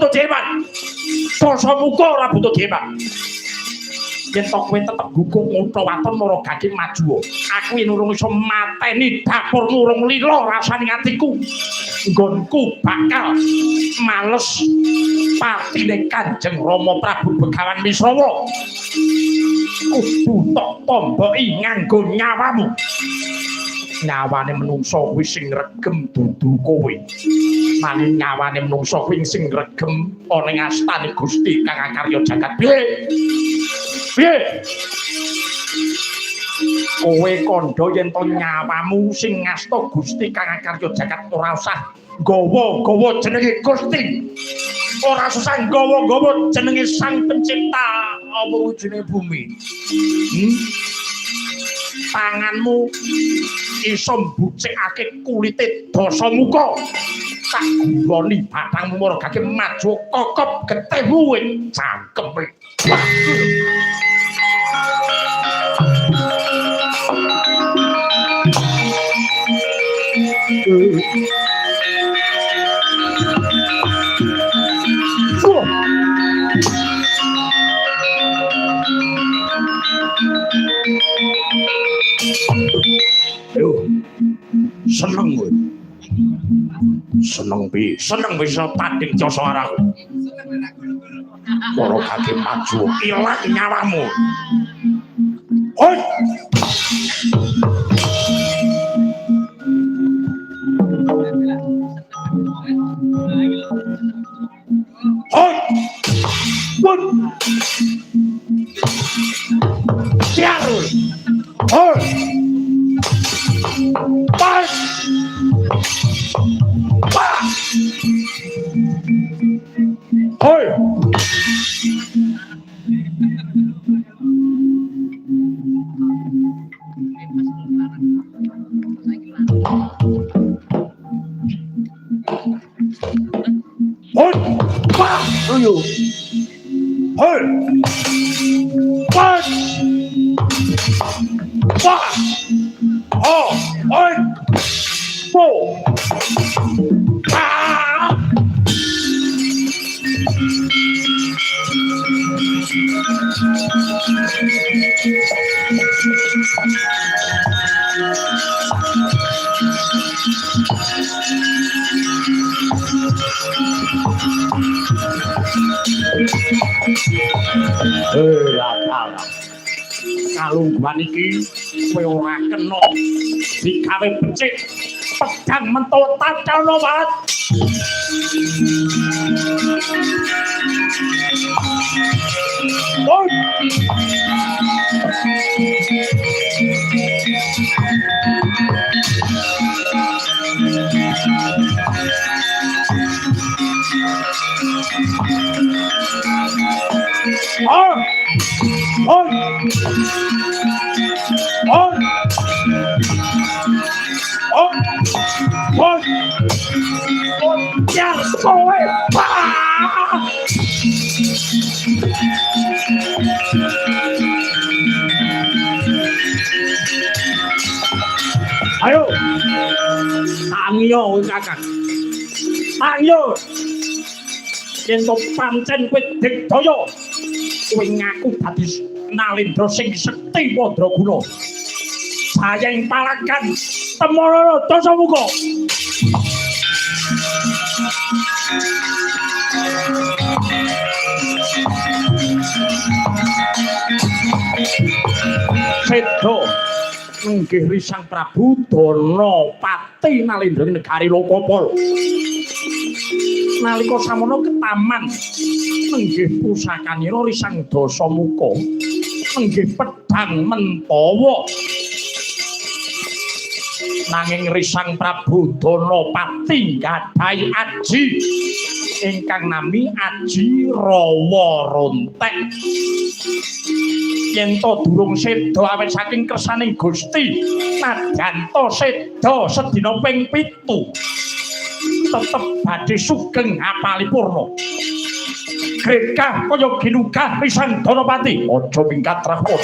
butuh dewan. Dosa muka ora butuh dewan. Yen to kowe tetep guguk ngutha waton mara gaging maju. Aku yen urung iso mateni dapurmu urung lila rasane atiku. Nggonku bakal males patine Kanjeng Rama Prabu Begawan Wisrawa. Kudu tok tomboki nganggo nyawamu. Nyawane menungso kuwi sing regem dudu kowe. Nanging nyawane menungso kuwi sing regem ana ing astane Gusti Kang Akarya Jagat. Piye? Kowe kandha yen to nyawamu sing ngasta Gusti Kang Akarya Jagat ora usah gawa-gawa jenenge Gusti. Ora usah gawa-gawa jenenge Sang Pencipta apa wujune bumi. Tanganmu iso mbucikake kulite dosa muka. Tak guloni batangmu margake maju kokop getihmu wing cangkeme. Seneng kowe. Seneng bisa tanding jasa araku. Para kaki maju ilang nyawamu. Hoi. Hoi. Pun. Siarul. Hoi. Pas. Pas. Hoi. Hoi. Pas. Ayo. Hoi. Pas. Pas. Oh. Hoi. Po. Ah. Kalungguhan iki kowe ora kena digawe becik pedang mentut tacana banget. Oh. Oh. Oh. Oh. Oh. Oh. Oh. Ya, kowe. Ayo. Tangiyo kowe kakak. Tangiyo. Yen to pancen kowe digdaya kowe ngaku dadi Nalendra sing sekti Mandraguna. Saya ing palagan temara dosa muka. Sedo nggih Risang Prabu Danapati Nalendra negari Lokapala. Nalika samono ketaman nenggih pusakanira Risang Dasamuka nenggih pedhang Mentawa. Nanging Risang Prabu Danapati gadhahi aji ingkang nami Aji Rawa Rontek. Yen to durung seda awit saking kersaning Gusti, nadyan to seda sedina ping 7. Tetep badhe sugeng apalipurna. Grekah kaya ginugah Risang Danapati, aja mingkat rahmat.